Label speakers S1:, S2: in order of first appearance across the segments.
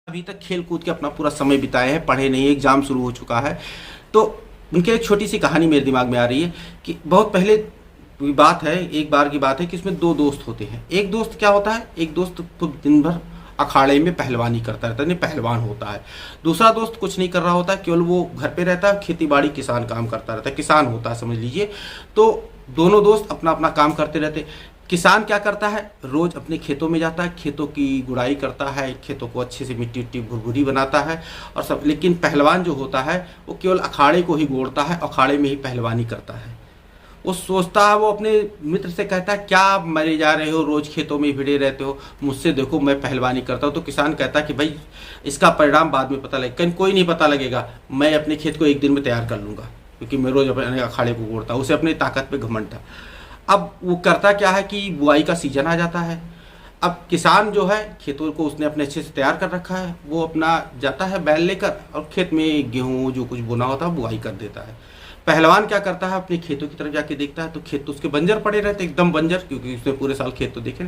S1: अभी तक खेल कूद के अपना पूरा समय बिताए हैं, पढ़े नहीं, एग्जाम शुरू हो चुका है। तो उनके एक छोटी सी कहानी मेरे दिमाग में आ रही है कि बहुत पहले की बात है, एक बार की बात है कि इसमें दो दोस्त होते हैं। एक दोस्त क्या होता है, एक दोस्त तो दिन भर अखाड़े में पहलवानी करता रहता है, नहीं पहलवान होता है। दूसरा दोस्त कुछ नहीं कर रहा होता है, केवल वो घर पे रहता है, खेती बाड़ी किसान काम करता रहता है, किसान होता है समझ लीजिए। तो दोनों दोस्त अपना अपना काम करते रहते। किसान क्या करता है, रोज अपने खेतों में जाता है, खेतों की गुड़ाई करता है, खेतों को अच्छे से मिट्टी उट्टी भुरभुरी बनाता है और सब। लेकिन पहलवान जो होता है वो केवल अखाड़े को ही गोड़ता है, अखाड़े में ही पहलवानी करता है। वो सोचता है, वो अपने मित्र से कहता है क्या आप मरे जा रहे हो, रोज खेतों में भिड़े रहते हो, मुझसे देखो मैं पहलवानी करता हूँ। तो किसान कहता है कि भाई इसका परिणाम बाद में पता लगेगा, कहीं कोई नहीं पता लगेगा, मैं अपने खेत को एक दिन में तैयार कर लूँगा, क्योंकि मैं रोज अपने अखाड़े को गोड़ता हूँ। उसे अपनी ताकत पे घमंड था। अब वो करता क्या है कि बुआई का सीजन आ जाता है। अब किसान जो है खेतों को उसने अपने अच्छे से तैयार कर रखा है, वो अपना जाता है बैल लेकर और खेत में गेहूँ जो कुछ बुना होता है बुआई कर देता है। पहलवान क्या करता है, अपने खेतों की तरफ जाके देखता है तो खेत तो उसके बंजर पड़े रहते, एकदम बंजर, क्योंकि उसने पूरे साल खेत तो देखे।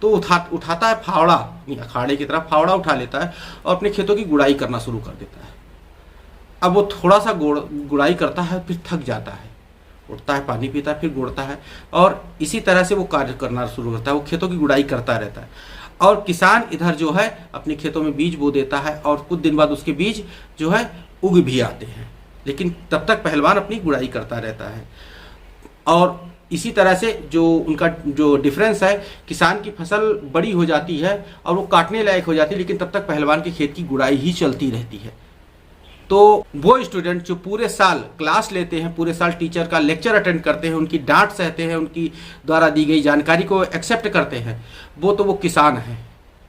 S1: तो उठाता है फावड़ा, अखाड़े की तरफ फावड़ा उठा लेता है और अपने खेतों की गुड़ाई करना शुरू कर देता है। अब वो थोड़ा सा गुड़ाई करता है, फिर थक जाता है, उठता है, पानी पीता है, फिर गुड़ता है और इसी तरह से वो कार्य करना शुरू करता है। वो खेतों की गुड़ाई करता रहता है और किसान इधर जो है अपने खेतों में बीज बो देता है और कुछ दिन बाद उसके बीज जो है उग भी आते हैं। लेकिन तब तक पहलवान अपनी गुड़ाई करता रहता है। और इसी तरह से जो उनका जो डिफरेंस है, किसान की फसल बड़ी हो जाती है और वो काटने लायक हो जाती है, लेकिन तब तक पहलवान के खेत की गुड़ाई ही चलती रहती है। तो वो स्टूडेंट जो पूरे साल क्लास लेते हैं, पूरे साल टीचर का लेक्चर अटेंड करते हैं, उनकी डांट सहते हैं, उनकी द्वारा दी गई जानकारी को एक्सेप्ट करते हैं, वो किसान हैं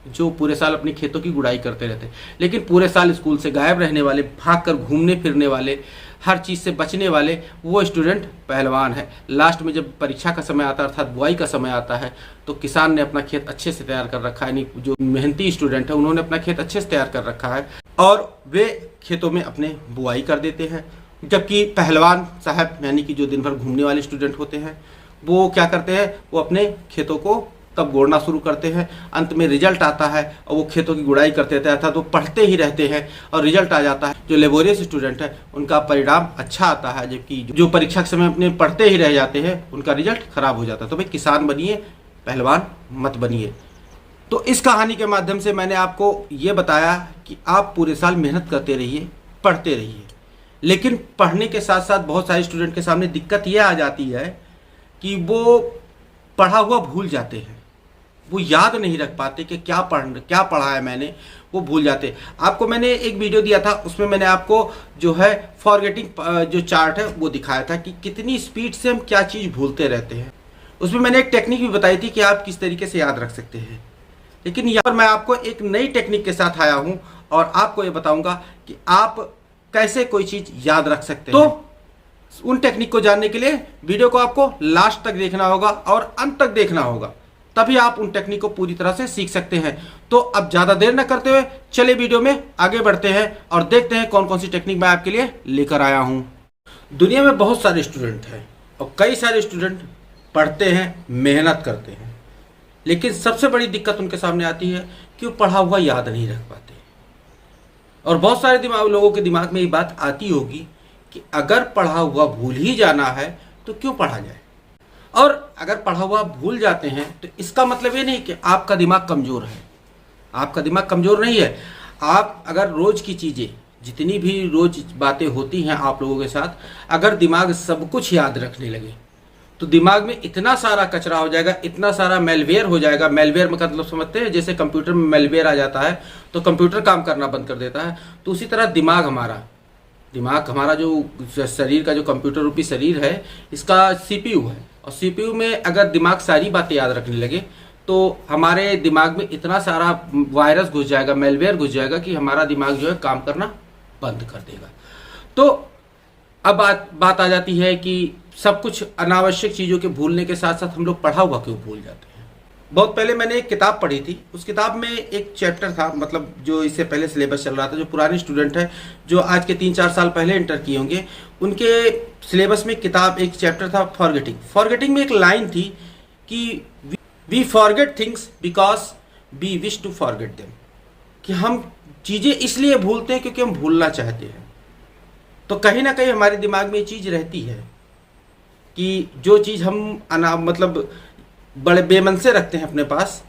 S1: जो पूरे साल अपनी खेतों की गुड़ाई करते रहते हैं। लेकिन पूरे साल स्कूल से गायब रहने वाले, भागकर घूमने फिरने वाले, हर चीज़ से बचने वाले, वो स्टूडेंट पहलवान है। लास्ट में जब परीक्षा का समय आता है, अर्थात बुआई का समय आता है, तो किसान ने अपना खेत अच्छे से तैयार कर रखा है, यानी जो मेहनती स्टूडेंट है उन्होंने अपना खेत अच्छे से तैयार कर रखा है और वे खेतों में अपने बुआई कर देते हैं। जबकि पहलवान साहब यानी कि जो दिन भर घूमने वाले स्टूडेंट होते हैं, वो क्या करते हैं, वो अपने खेतों को तब गोड़ना शुरू करते हैं। अंत में रिजल्ट आता है और वो खेतों की गुड़ाई करते रहते हैं, अर्थात वो पढ़ते ही रहते हैं और रिजल्ट आ जाता है। जो लेबोरियस स्टूडेंट है उनका परिणाम अच्छा आता है, जबकि जो परीक्षा के समय अपने पढ़ते ही रह जाते हैं उनका रिजल्ट खराब हो जाता है। तो भाई किसान बनिए, पहलवान मत बनिए। तो इस कहानी के माध्यम से मैंने आपको ये बताया कि आप पूरे साल मेहनत करते रहिए, पढ़ते रहिए। लेकिन पढ़ने के साथ साथ बहुत सारे स्टूडेंट के सामने दिक्कत ये आ जाती है कि वो पढ़ा हुआ भूल जाते हैं, वो याद नहीं रख पाते कि क्या पढ़ा है मैंने, वो भूल जाते। आपको मैंने एक वीडियो दिया था, उसमें मैंने आपको जो है फॉरगेटिंग जो चार्ट है वो दिखाया था कि कितनी स्पीड से हम क्या चीज़ भूलते रहते हैं। उसमें मैंने एक टेक्निक भी बताई थी कि आप किस तरीके से याद रख सकते हैं। लेकिन यहाँ पर मैं आपको एक नई टेक्निक के साथ आया हूँ और आपको ये बताऊंगा कि आप कैसे कोई चीज़ याद रख सकते हैं। तो उन टेक्निक को जानने के लिए वीडियो को आपको लास्ट तक देखना होगा और अंत तक देखना होगा, तभी आप उन टेक्निक को पूरी तरह से सीख सकते हैं। तो अब ज़्यादा देर न करते हुए चलिए वीडियो में आगे बढ़ते हैं और देखते हैं कौन कौन सी टेक्निक मैं आपके लिए लेकर आया हूँ। दुनिया में बहुत सारे स्टूडेंट हैं और कई सारे स्टूडेंट पढ़ते हैं, मेहनत करते हैं, लेकिन सबसे बड़ी दिक्कत उनके सामने आती है कि वो पढ़ा हुआ याद नहीं रख पाते। और बहुत सारे लोगों के दिमाग में ये बात आती होगी कि अगर पढ़ा हुआ भूल ही जाना है तो क्यों पढ़ा जाए। और अगर पढ़ा हुआ भूल जाते हैं तो इसका मतलब ये नहीं कि आपका दिमाग कमज़ोर है। आपका दिमाग कमज़ोर नहीं है। आप अगर रोज़ की चीज़ें, जितनी भी रोज़ बातें होती हैं आप लोगों के साथ, अगर दिमाग सब कुछ याद रखने लगे तो दिमाग में इतना सारा कचरा हो जाएगा, इतना सारा मेलवेयर हो जाएगा। मेलवेयर मतलब समझते हैं, जैसे कंप्यूटर में मेलवेयर आ जाता है तो कंप्यूटर काम करना बंद कर देता है, तो उसी तरह दिमाग हमारा जो शरीर का जो कंप्यूटर रूपी शरीर है, इसका सीपीयू है। और सीपीयू में अगर दिमाग सारी बातें याद रखने लगे तो हमारे दिमाग में इतना सारा वायरस घुस जाएगा, मेलवेयर घुस जाएगा कि हमारा दिमाग जो है काम करना बंद कर देगा। तो अब बात आ जाती है कि सब कुछ अनावश्यक चीज़ों के भूलने के साथ साथ हम लोग पढ़ा हुआ क्यों भूल जाते हैं। बहुत पहले मैंने एक किताब पढ़ी थी, उस किताब में एक चैप्टर था, मतलब जो इससे पहले सिलेबस चल रहा था, जो पुराने स्टूडेंट है जो आज के 3-4 साल पहले इंटर किए होंगे, उनके सिलेबस में किताब एक चैप्टर था फॉरगेटिंग में एक लाइन थी कि we forget things because we wish to forget them. कि हम चीज़ें इसलिए भूलते हैं क्योंकि हम भूलना चाहते हैं। तो कहीं ना कहीं हमारे दिमाग में ये चीज़ रहती है कि जो चीज़ हम मतलब बड़े बेमन से रखते हैं अपने पास,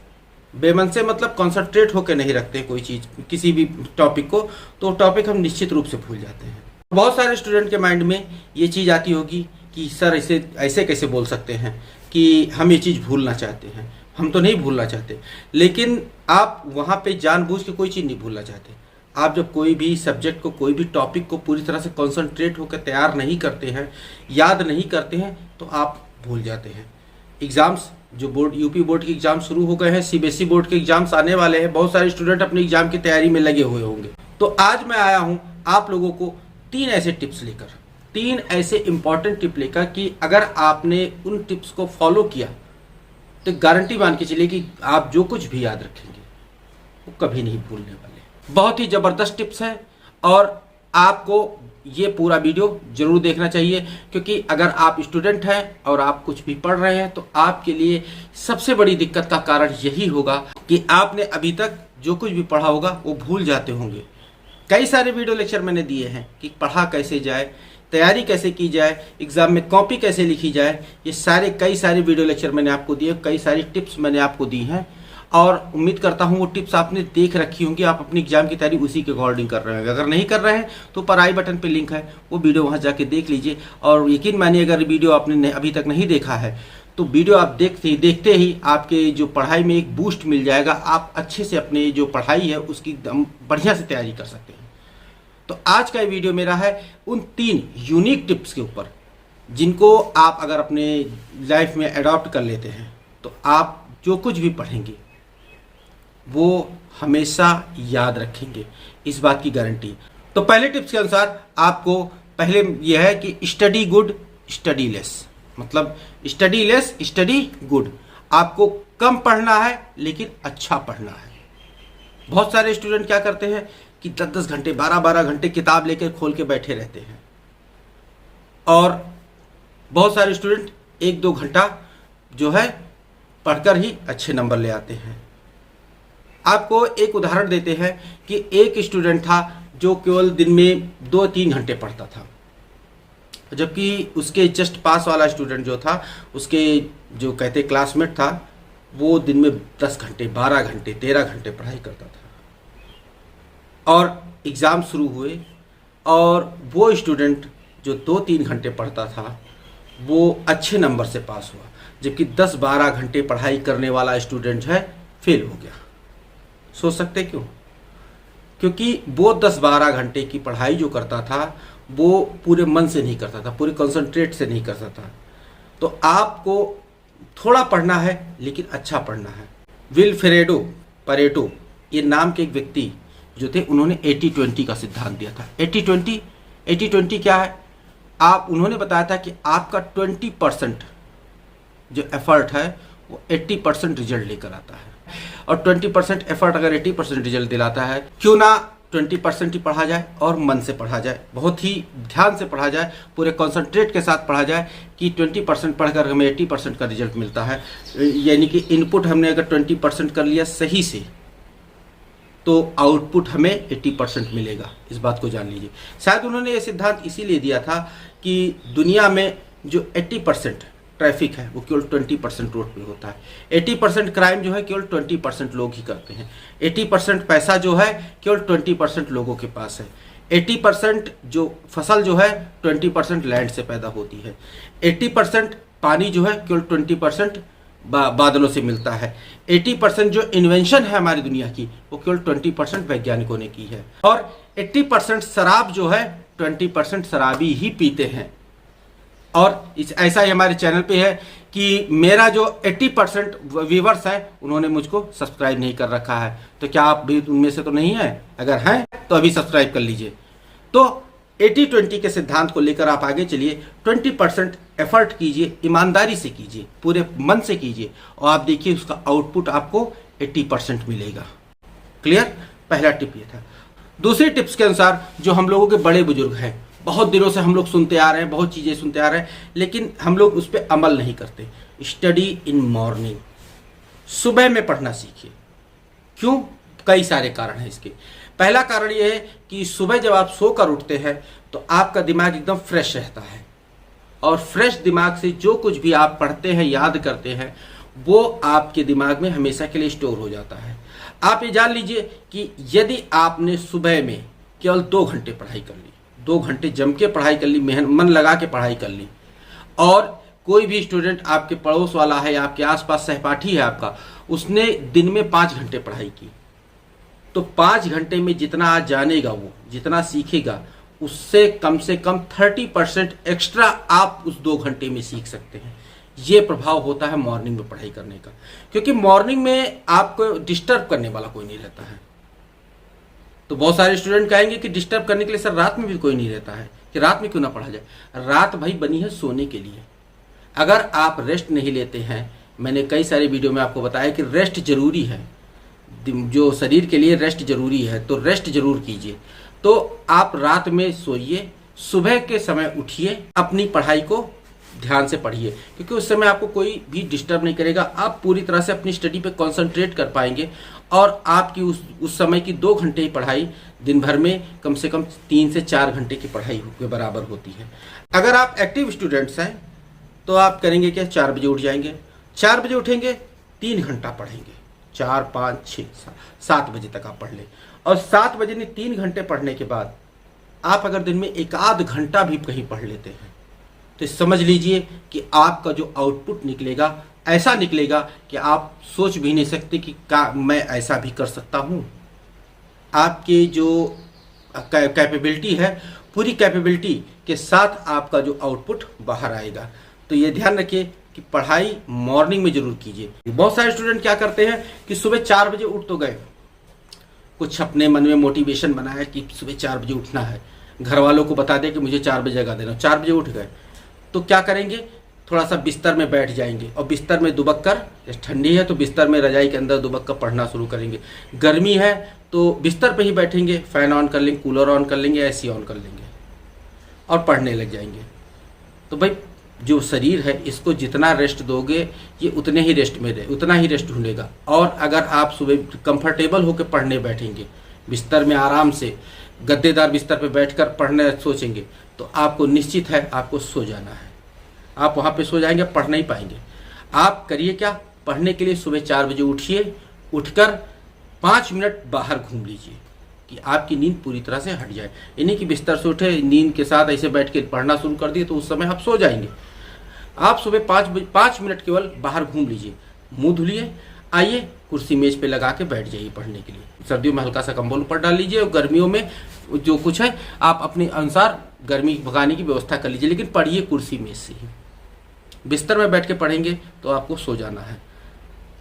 S1: बेमन से मतलब कॉन्सेंट्रेट होकर नहीं रखते कोई चीज़, किसी भी टॉपिक को, तो टॉपिक हम निश्चित रूप से भूल जाते हैं। बहुत सारे स्टूडेंट के माइंड में ये चीज़ आती होगी कि सर ऐसे ऐसे कैसे बोल सकते हैं कि हम ये चीज़ भूलना चाहते हैं। हम तो नहीं भूलना चाहते, लेकिन आप वहाँ पे जानबूझ के कोई चीज़ नहीं भूलना चाहते। आप जब कोई भी सब्जेक्ट को, कोई भी टॉपिक को पूरी तरह से कॉन्सेंट्रेट होकर तैयार नहीं करते हैं, याद नहीं करते हैं, तो आप भूल जाते हैं। एग्ज़ाम्स जो बोर्ड, यूपी बोर्ड के एग्ज़ाम शुरू हो गए हैं, सीबीएसई बोर्ड के एग्ज़ाम्स आने वाले हैं, बहुत सारे स्टूडेंट अपने एग्ज़ाम की तैयारी में लगे हुए होंगे। तो आज मैं आया हूँ आप लोगों को 3 ऐसे टिप्स लेकर, 3 ऐसे इंपॉर्टेंट टिप लेकर कि अगर आपने उन टिप्स को फॉलो किया तो गारंटी मान के चलिए कि आप जो कुछ भी याद रखेंगे वो कभी नहीं भूलने वाले। बहुत ही ज़बरदस्त टिप्स हैं और आपको ये पूरा वीडियो जरूर देखना चाहिए, क्योंकि अगर आप स्टूडेंट हैं और आप कुछ भी पढ़ रहे हैं तो आपके लिए सबसे बड़ी दिक्कत का कारण यही होगा कि आपने अभी तक जो कुछ भी पढ़ा होगा वो भूल जाते होंगे। कई सारे वीडियो लेक्चर मैंने दिए हैं कि पढ़ा कैसे जाए, तैयारी कैसे की जाए, एग्जाम में कॉपी कैसे लिखी जाए, ये सारे कई सारे वीडियो लेक्चर मैंने आपको दिए, कई सारी टिप्स मैंने आपको दी हैं और उम्मीद करता हूँ वो टिप्स आपने देख रखी होंगी। आप अपनी एग्जाम की तैयारी उसी के अकॉर्डिंग कर रहे हैं। अगर नहीं कर रहे हैं तो ऊपर आई बटन पे लिंक है, वो वीडियो वहाँ जाके देख लीजिए। और यकीन मानिए अगर वीडियो आपने अभी तक नहीं देखा है तो वीडियो आप देखते ही आपके जो पढ़ाई में एक बूस्ट मिल जाएगा। आप अच्छे से अपने जो पढ़ाई है उसकी एकदम बढ़िया से तैयारी कर सकते हैं। तो आज का ये वीडियो मेरा है उन 3 यूनिक टिप्स के ऊपर, जिनको आप अगर अपने लाइफ में अडॉप्ट कर लेते हैं तो आप जो कुछ भी पढ़ेंगे वो हमेशा याद रखेंगे, इस बात की गारंटी। तो पहले टिप्स के अनुसार आपको पहले यह है कि स्टडी गुड स्टडी लेस, मतलब स्टडी लेस स्टडी गुड। आपको कम पढ़ना है लेकिन अच्छा पढ़ना है। बहुत सारे स्टूडेंट क्या करते हैं कि 10-10 घंटे 12-12 घंटे किताब लेकर खोल के बैठे रहते हैं और बहुत सारे स्टूडेंट 1-2 घंटा जो है पढ़कर ही अच्छे नंबर ले आते हैं। आपको एक उदाहरण देते हैं कि एक स्टूडेंट था जो केवल दिन में 2-3 घंटे पढ़ता था, जबकि उसके जस्ट पास वाला स्टूडेंट जो था, उसके जो कहते क्लासमेट था, वो दिन में 10 घंटे 12 घंटे 13 घंटे पढ़ाई करता था। और एग्ज़ाम शुरू हुए और वो स्टूडेंट जो 2-3 घंटे पढ़ता था वो अच्छे नंबर से पास हुआ, जबकि 10-12 घंटे पढ़ाई करने वाला स्टूडेंट है फेल हो गया। सोच सकते क्यों? क्योंकि वो 10-12 घंटे की पढ़ाई जो करता था वो पूरे मन से नहीं करता था, पूरे कंसंट्रेट से नहीं करता था। तो आपको थोड़ा पढ़ना है लेकिन अच्छा पढ़ना है। विल्फ्रेडो परेटो ये नाम के एक व्यक्ति जो थे, उन्होंने 80-20 का सिद्धांत दिया था। 80-20 क्या है? उन्होंने बताया था कि आपका 20% जो एफर्ट है वो 80% रिजल्ट लेकर आता है, और 20% एफर्ट अगर 80% रिजल्ट दिलाता है, क्यों ना 20% ही पढ़ा जाए और मन से पढ़ा जाए, बहुत ही ध्यान से पढ़ा जाए, पूरे कंसंट्रेट के साथ पढ़ा जाए कि 20% पढ़कर हमें 80% का रिजल्ट मिलता है। यानी कि इनपुट हमने अगर 20% कर लिया सही से तो आउटपुट हमें 80% मिलेगा, इस बात को जान लीजिए। शायद उन्होंने ये सिद्धांत इसीलिए दिया था कि दुनिया में जो 80% ट्रैफिक है वो केवल 20% रोड पे होता है। 80% क्राइम जो है केवल 20% लोग ही करते हैं। 80% पैसा जो है केवल 20% लोगों के पास है। 80% जो फसल जो है 20% लैंड से पैदा होती है। 80% पानी जो है केवल 20% बादलों से मिलता है। 80% जो इन्वेंशन है हमारी दुनिया की वो केवल 20% वैज्ञानिकों ने की है। और 80% शराब जो है 20% शराबी ही पीते हैं। और ऐसा ही हमारे चैनल पे है कि मेरा जो 80% व्यूवर्स है उन्होंने मुझको सब्सक्राइब नहीं कर रखा है। तो क्या आप भी उनमें से तो नहीं है? अगर हैं तो अभी सब्सक्राइब कर लीजिए। तो 80-20 के सिद्धांत को लेकर आप आगे चलिए। 20% एफर्ट कीजिए, ईमानदारी से कीजिए, पूरे मन से कीजिए और आप देखिए उसका आउटपुट आपको 80% मिलेगा। क्लियर? पहला टिप ये था। दूसरी टिप्स के अनुसार जो हम लोगों के बड़े बुजुर्ग हैं, बहुत दिनों से हम लोग सुनते आ रहे हैं, बहुत चीज़ें सुनते आ रहे हैं, लेकिन हम लोग उस पर अमल नहीं करते। स्टडी इन मॉर्निंग, सुबह में पढ़ना सीखिए। क्यों? कई सारे कारण हैं इसके। पहला कारण ये है कि सुबह जब आप सोकर उठते हैं तो आपका दिमाग एकदम फ्रेश रहता है, और फ्रेश दिमाग से जो कुछ भी आप पढ़ते हैं, याद करते हैं, वो आपके दिमाग में हमेशा के लिए स्टोर हो जाता है। आप ये जान लीजिए कि यदि आपने सुबह में केवल 2 घंटे पढ़ाई कर ली, 2 घंटे जम के पढ़ाई कर ली, मन लगा के पढ़ाई कर ली, और कोई भी स्टूडेंट आपके पड़ोस वाला है या आपके आसपास सहपाठी है आपका, उसने दिन में 5 घंटे पढ़ाई की, तो 5 घंटे में जितना आज जानेगा, वो जितना सीखेगा, उससे कम 30% एक्स्ट्रा आप उस 2 घंटे में सीख सकते हैं। ये प्रभाव होता है मॉर्निंग में पढ़ाई करने का, क्योंकि मॉर्निंग में आपको डिस्टर्ब करने वाला कोई नहीं रहता है। तो बहुत सारे स्टूडेंट कहेंगे कि डिस्टर्ब करने के लिए सर रात में भी कोई नहीं रहता है, कि रात में क्यों ना पढ़ा जाए। रात भाई बनी है सोने के लिए। अगर आप रेस्ट नहीं लेते हैं, मैंने कई सारे वीडियो में आपको बताया कि रेस्ट जरूरी है, जो शरीर के लिए रेस्ट जरूरी है, तो रेस्ट जरूर कीजिए। तो आप रात में सोइए, सुबह के समय उठिए, अपनी पढ़ाई को ध्यान से पढ़िए, क्योंकि उस समय आपको कोई भी डिस्टर्ब नहीं करेगा। आप पूरी तरह से अपनी स्टडी पे कंसंट्रेट कर पाएंगे, और आपकी उस समय की 2 घंटे की पढ़ाई दिन भर में कम से कम 3 से 4 घंटे की पढ़ाई के बराबर होती है। अगर आप एक्टिव स्टूडेंट्स हैं तो आप करेंगे क्या, 4 बजे उठ जाएंगे। 4 बजे उठेंगे, 3 घंटा पढ़ेंगे, 4, 5, 6, 7 बजे तक आप पढ़ लें। और 7 बजे ने 3 घंटे पढ़ने के बाद आप अगर दिन में 1 आध घंटा भी कहीं पढ़ लेते हैं, तो समझ लीजिए कि आपका जो आउटपुट निकलेगा ऐसा निकलेगा कि आप सोच भी नहीं सकते कि मैं ऐसा भी कर सकता हूँ। आपकी जो कैपेबिलिटी है, पूरी कैपेबिलिटी के साथ आपका जो आउटपुट बाहर आएगा। तो ये ध्यान रखिए कि पढ़ाई मॉर्निंग में जरूर कीजिए। बहुत सारे स्टूडेंट क्या करते हैं कि सुबह 4 बजे उठ तो गए, कुछ अपने मन में मोटिवेशन बनाया कि सुबह 4 बजे उठना है, घर वालों को बता दें कि मुझे 4 बजे जगा देना, 4 बजे उठ गए, तो क्या करेंगे, थोड़ा सा बिस्तर में बैठ जाएंगे, और बिस्तर में दुबक कर, ठंडी है तो बिस्तर में रजाई के अंदर दुबक कर पढ़ना शुरू करेंगे। गर्मी है तो बिस्तर पे ही बैठेंगे, फैन ऑन कर लेंगे, कूलर ऑन कर लेंगे, एसी ऑन कर लेंगे, और पढ़ने लग जाएंगे। तो भाई जो शरीर है, इसको जितना रेस्ट दोगे, ये उतना ही रेस्ट ढूंढेगा। और अगर आप सुबह कंफर्टेबल होकर पढ़ने बैठेंगे, बिस्तर में आराम से गद्देदार बिस्तर पे बैठकर पढ़ने सोचेंगे, तो आपको निश्चित है आपको सो जाना है। आप वहाँ पे सो जाएंगे, पढ़ नहीं पाएंगे। आप करिए क्या, पढ़ने के लिए सुबह 4 बजे उठिए, उठकर 5 मिनट बाहर घूम लीजिए कि आपकी नींद पूरी तरह से हट जाए। यानी कि बिस्तर से उठे, नींद के साथ ऐसे बैठ के पढ़ना शुरू कर दिए, तो उस समय आप सो जाएंगे। आप सुबह 5 मिनट केवल बाहर घूम लीजिए, मुंह धुलिए, आइए कुर्सी मेज पे लगा के बैठ जाइए पढ़ने के लिए। सर्दियों में हल्का सा कंबल ऊपर डाल लीजिए, और गर्मियों में जो कुछ है आप अपने अनुसार गर्मी भगाने की व्यवस्था कर लीजिए, लेकिन पढ़िए कुर्सी मेज से ही। बिस्तर में बैठ के पढ़ेंगे तो आपको सो जाना है।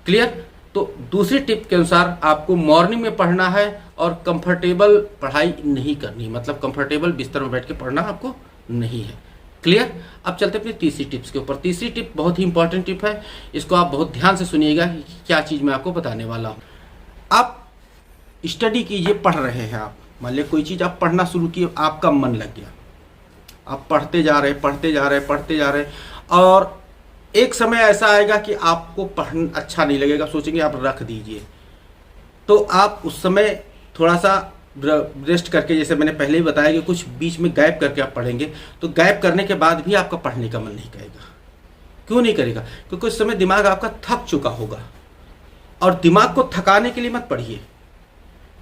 S1: क्लियर? तो दूसरी टिप के अनुसार आपको मॉर्निंग में पढ़ना है, और कंफर्टेबल पढ़ाई नहीं करनी, मतलब कंफर्टेबल बिस्तर में बैठ के पढ़ना आपको नहीं है। क्लियर? अब चलते अपनी तीसरी टिप्स के ऊपर। तीसरी टिप बहुत ही इंपॉर्टेंट टिप है, इसको आप बहुत ध्यान से सुनिएगा कि क्या चीज मैं आपको बताने वाला हूँ। आप स्टडी कीजिए, पढ़ रहे हैं आप, मान लिया कोई चीज आप पढ़ना शुरू किए, आपका मन लग गया, आप पढ़ते जा रहे, और एक समय ऐसा आएगा कि आपको पढ़ना अच्छा नहीं लगेगा, सोचेंगे आप रख दीजिए। तो आप उस समय थोड़ा सा रेस्ट करके, जैसे मैंने पहले ही बताया कि कुछ बीच में गैप करके आप पढ़ेंगे, तो गैप करने के बाद भी आपका पढ़ने का मन नहीं करेगा। क्यों नहीं करेगा? क्योंकि उस समय दिमाग आपका थक चुका होगा, और दिमाग को थकाने के लिए मत पढ़िए।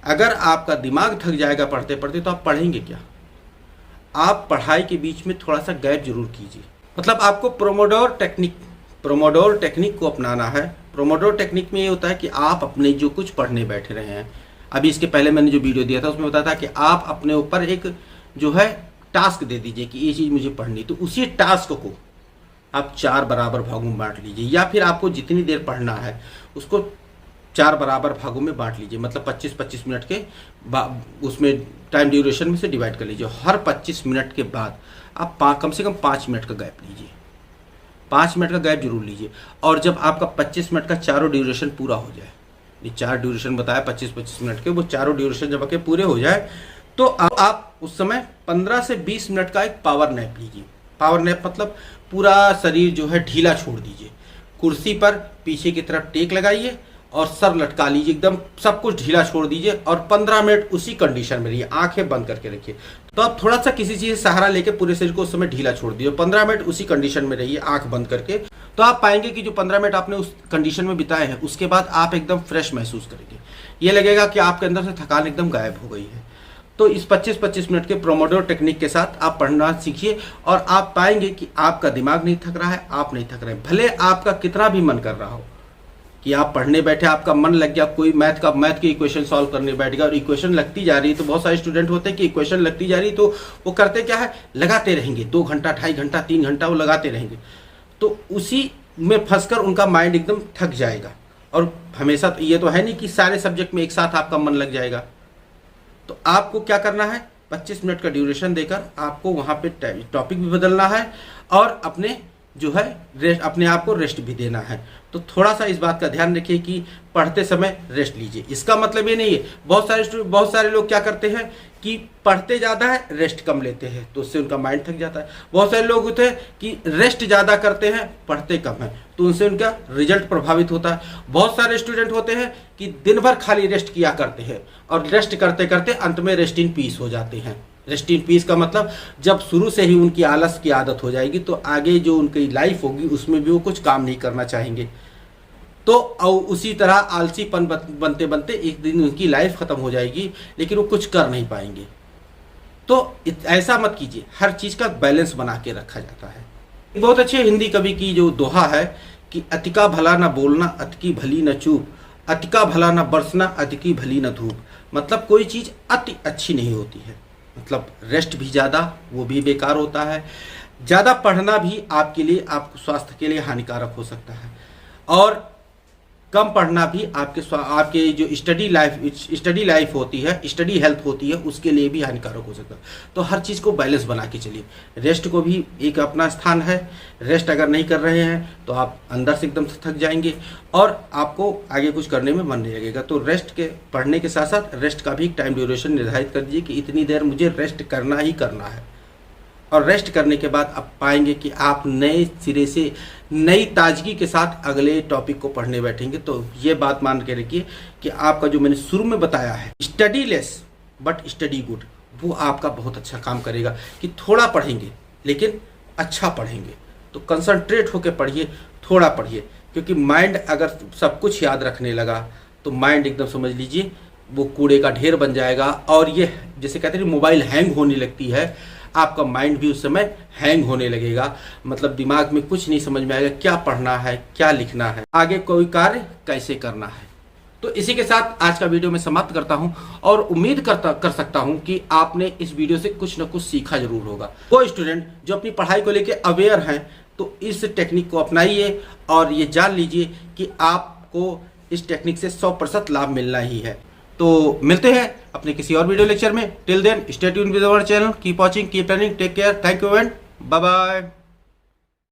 S1: अगर आपका दिमाग थक जाएगा पढ़ते पढ़ते, तो आप पढ़ेंगे क्या? आप पढ़ाई के बीच में थोड़ा सा गैप जरूर कीजिए। मतलब आपको प्रोमोडोर टेक्निक को अपनाना है। प्रोमोडोर टेक्निक में ये होता है कि आप अपने जो कुछ पढ़ने बैठे रहे हैं, अभी इसके पहले मैंने जो वीडियो दिया था उसमें बताया था कि आप अपने ऊपर एक जो है टास्क दे दीजिए कि ये चीज़ मुझे पढ़नी, तो उसी टास्क को आप 4 बराबर भागों में बांट लीजिए, या फिर आपको जितनी देर पढ़ना है उसको 4 बराबर भागों में बांट लीजिए, मतलब 25-25 मिनट के उसमें टाइम ड्यूरेशन में से डिवाइड कर लीजिए। हर 25 मिनट के बाद आप कम से कम 5 मिनट का गैप लीजिए, 5 मिनट का गैप जरूर लीजिए। और जब आपका 25 मिनट का चारों ड्यूरेशन पूरा हो जाए, ये 4 ड्यूरेशन बताया 25-25 मिनट के, वो चारों ड्यूरेशन जब आपके पूरे हो जाए, तो आप उस समय 15 से 20 मिनट का एक पावर नैप लीजिए। पावर नैप मतलब पूरा शरीर जो है ढीला छोड़ दीजिए, कुर्सी पर पीछे की तरफ टेक लगाइए, और सर लटका लीजिए, एकदम सब कुछ ढीला छोड़ दीजिए और 15 मिनट उसी कंडीशन में रहिए, आंखें बंद करके रखिए। तो आप थोड़ा सा किसी चीज से सहारा लेके पूरे शरीर को उस समय ढीला छोड़ दीजिए, 15 मिनट उसी कंडीशन में रहिए आंख बंद करके। तो आप पाएंगे कि जो 15 मिनट आपने उस कंडीशन में बिताए हैं उसके बाद आप एकदम फ्रेश महसूस करेंगे। ये लगेगा कि आपके अंदर से थकान एकदम गायब हो गई है। तो इस 25-25 मिनट के प्रोमोडोर टेक्निक के साथ आप पढ़ना सीखिए और आप पाएंगे कि आपका दिमाग नहीं थक रहा है, आप नहीं थक रहे हैं। भले आपका कितना भी मन कर रहा हो कि आप पढ़ने बैठे, आपका मन लग गया, कोई मैथ की इक्वेशन सॉल्व करने बैठ गया और इक्वेशन लगती जा रही है। तो बहुत सारे स्टूडेंट होते हैं कि इक्वेशन लगती जा रही है तो वो करते क्या है, लगाते रहेंगे 2 घंटा, 2.5 घंटा, 3 घंटा वो लगाते रहेंगे। तो उसी में फंसकर उनका माइंड एकदम थक जाएगा। और हमेशा ये तो है नहीं कि सारे सब्जेक्ट में एक साथ आपका मन लग जाएगा। तो आपको क्या करना है, 25 मिनट का ड्यूरेशन देकर आपको वहाँ पे टॉपिक भी बदलना है और अपने जो है रेस्ट, अपने आप को रेस्ट भी देना है। तो थोड़ा सा इस बात का ध्यान रखिए कि पढ़ते समय रेस्ट लीजिए। इसका मतलब ये नहीं है, बहुत सारे लोग क्या करते हैं कि पढ़ते ज़्यादा है, रेस्ट कम लेते हैं, तो उससे उनका माइंड थक जाता है। बहुत सारे लोग होते हैं कि रेस्ट ज़्यादा करते हैं, पढ़ते कम है, तो उनसे उनका रिजल्ट प्रभावित होता है। बहुत सारे स्टूडेंट होते हैं कि दिन भर खाली रेस्ट किया करते हैं और रेस्ट करते करते अंत में रेस्ट इन पीस हो जाते हैं। रेस्ट इन पीस का मतलब जब शुरू से ही उनकी आलस की आदत हो जाएगी तो आगे जो उनकी लाइफ होगी उसमें भी वो कुछ काम नहीं करना चाहेंगे। तो उसी तरह आलसीपन बनते बनते एक दिन उनकी लाइफ खत्म हो जाएगी, लेकिन वो कुछ कर नहीं पाएंगे। तो ऐसा मत कीजिए, हर चीज का बैलेंस बना के रखा जाता है। बहुत अच्छे हिंदी कवि की जो दोहा है कि अति का भला न बोलना, अति की भली न चूप, अति का भला न बरसना, अति की भली न धूप। मतलब कोई चीज अति अच्छी नहीं होती है। मतलब रेस्ट भी ज़्यादा, वो भी बेकार होता है। ज़्यादा पढ़ना भी आपके लिए, आपको स्वास्थ्य के लिए हानिकारक हो सकता है। और कम पढ़ना भी आपके जो स्टडी लाइफ होती है, स्टडी हेल्थ होती है, उसके लिए भी हानिकारक हो सकता है। तो हर चीज़ को बैलेंस बना के चलिए। रेस्ट को भी एक अपना स्थान है। रेस्ट अगर नहीं कर रहे हैं तो आप अंदर से एकदम थक जाएंगे और आपको आगे कुछ करने में मन नहीं लगेगा। तो रेस्ट के पढ़ने के साथ साथ रेस्ट का भी एक टाइम ड्यूरेशन निर्धारित कर दीजिए कि इतनी देर मुझे रेस्ट करना ही करना है। और रेस्ट करने के बाद आप पाएंगे कि आप नए सिरे से, नई ताजगी के साथ अगले टॉपिक को पढ़ने बैठेंगे। तो ये बात मान के रखिए कि आपका जो मैंने शुरू में बताया है, study less but study good, वो आपका बहुत अच्छा काम करेगा। कि थोड़ा पढ़ेंगे लेकिन अच्छा पढ़ेंगे। तो कंसंट्रेट होकर पढ़िए, थोड़ा पढ़िए, क्योंकि माइंड अगर सब कुछ याद रखने लगा तो माइंड एकदम समझ लीजिए वो कूड़े का ढेर बन जाएगा। और ये जैसे कहते हैं मोबाइल हैंग होने लगती है, आपका माइंड भी उस समय हैंग होने लगेगा। मतलब दिमाग में कुछ नहीं समझ में आएगा, क्या पढ़ना है, क्या लिखना है, आगे कोई कार्य कैसे करना है। तो इसी के साथ आज का वीडियो मैं समाप्त करता हूं और उम्मीद कर सकता हूं कि आपने इस वीडियो से कुछ न कुछ सीखा जरूर होगा। वो स्टूडेंट जो अपनी पढ़ाई को लेकर अवेयर हैं तो इस टेक्निक को अपनाइए और ये जान लीजिए कि आपको इस टेक्निक से 100% लाभ मिलना ही है। तो मिलते हैं अपने किसी और वीडियो लेक्चर में। Till then stay tuned with our channel, keep watching, keep learning, take care, thank you and bye bye.